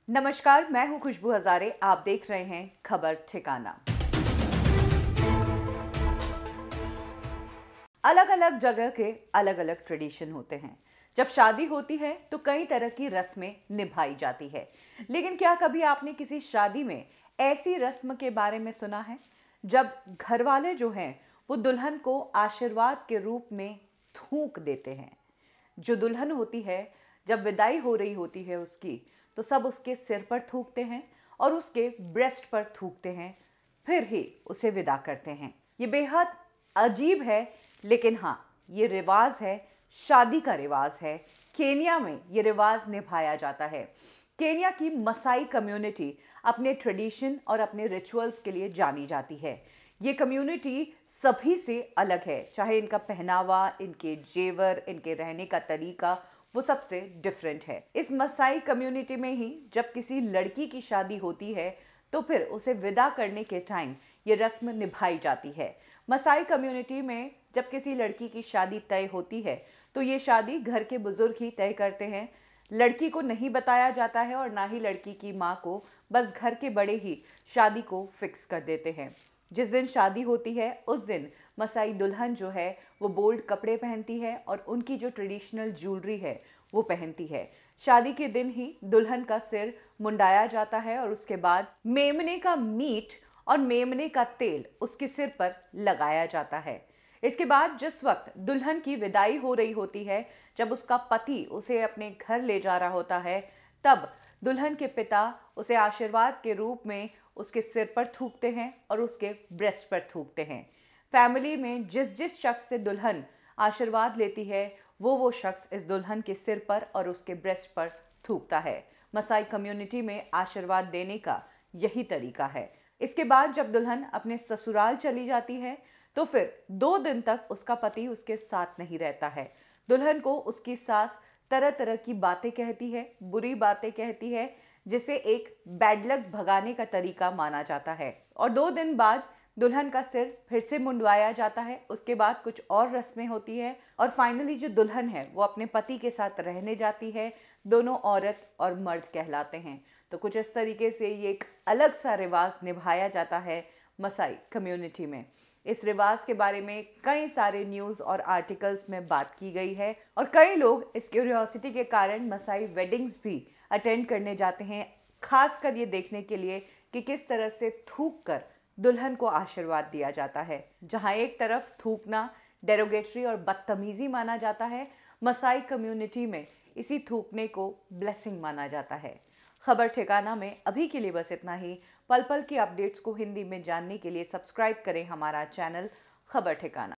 नमस्कार, मैं हूं खुशबू हजारे। आप देख रहे हैं खबर ठिकाना। अलग अलग जगह के अलग अलग ट्रेडिशन होते हैं। जब शादी होती है तो कई तरह की रस्में निभाई जाती है। लेकिन क्या कभी आपने किसी शादी में ऐसी रस्म के बारे में सुना है जब घर वाले जो हैं वो दुल्हन को आशीर्वाद के रूप में थूक देते हैं। जो दुल्हन होती है, जब विदाई हो रही होती है उसकी, तो सब उसके सिर पर थूकते हैं और उसके ब्रेस्ट पर थूकते हैं, फिर ही उसे विदा करते हैं। ये बेहद अजीब है, लेकिन हाँ, ये रिवाज है, शादी का रिवाज है। केन्या में ये रिवाज निभाया जाता है। केन्या की मसाई कम्युनिटी अपने ट्रेडिशन और अपने रिचुअल्स के लिए जानी जाती है। ये कम्युनिटी सभी से अलग है, चाहे इनका पहनावा, इनके जेवर, इनके रहने का तरीका, वो सबसे डिफरेंट है। इस मसाई कम्युनिटी में ही जब किसी लड़की की शादी होती है तो फिर उसे विदा करने के टाइम ये रस्म निभाई जाती है। मसाई कम्युनिटी में जब किसी लड़की की शादी तय होती है तो ये शादी घर के बुजुर्ग ही तय करते हैं। लड़की को नहीं बताया जाता है और ना ही लड़की की माँ को, बस घर के बड़े ही शादी को फिक्स कर देते हैं। जिस दिन शादी होती है उस दिन मसाई दुल्हन जो है वो बोल्ड कपड़े पहनती है और उनकी जो ट्रेडिशनल ज्वेलरी है वो पहनती है। शादी के दिन ही दुल्हन का सिर मुंडाया जाता है और उसके बाद मेमने का मीट और मेमने का तेल उसके सिर पर लगाया जाता है। इसके बाद जिस वक्त दुल्हन की विदाई हो रही होती है, जब उसका पति उसे अपने घर ले जा रहा होता है, तब दुल्हन के पिता उसे आशीर्वाद के रूप में उसके सिर पर थूकते हैं और उसके ब्रेस्ट पर थूकते हैं। फैमिली में जिस जिस शख्स से दुल्हन आशीर्वाद लेती है वो शख्स इस दुल्हन के सिर पर और उसके ब्रेस्ट पर थूकता है। मसाई कम्युनिटी में आशीर्वाद देने का यही तरीका है। इसके बाद जब दुल्हन अपने ससुराल चली जाती है तो फिर 2 दिन तक उसका पति उसके साथ नहीं रहता है। दुल्हन को उसकी सास तरह तरह की बातें कहती है, बुरी बातें कहती है, जिसे एक बैड लक भगाने का तरीका माना जाता है। और 2 दिन बाद दुल्हन का सिर फिर से मुंडवाया जाता है। उसके बाद कुछ और रस्में होती है और फाइनली जो दुल्हन है वो अपने पति के साथ रहने जाती है। दोनों औरत और मर्द कहलाते हैं। तो कुछ इस तरीके से ये एक अलग सा रिवाज निभाया जाता है मसाई कम्युनिटी में। इस रिवाज के बारे में कई सारे न्यूज़ और आर्टिकल्स में बात की गई है और कई लोग इस क्यूरियोसिटी के कारण मसाई वेडिंग्स भी अटेंड करने जाते हैं, खासकर ये देखने के लिए कि किस तरह से थूक कर दुल्हन को आशीर्वाद दिया जाता है। जहां एक तरफ थूकना डेरोगेटरी और बदतमीजी माना जाता है, मसाई कम्युनिटी में इसी थूकने को ब्लेसिंग माना जाता है। खबर ठिकाना में अभी के लिए बस इतना ही। पल पल की अपडेट्स को हिंदी में जानने के लिए सब्सक्राइब करें हमारा चैनल खबर ठिकाना।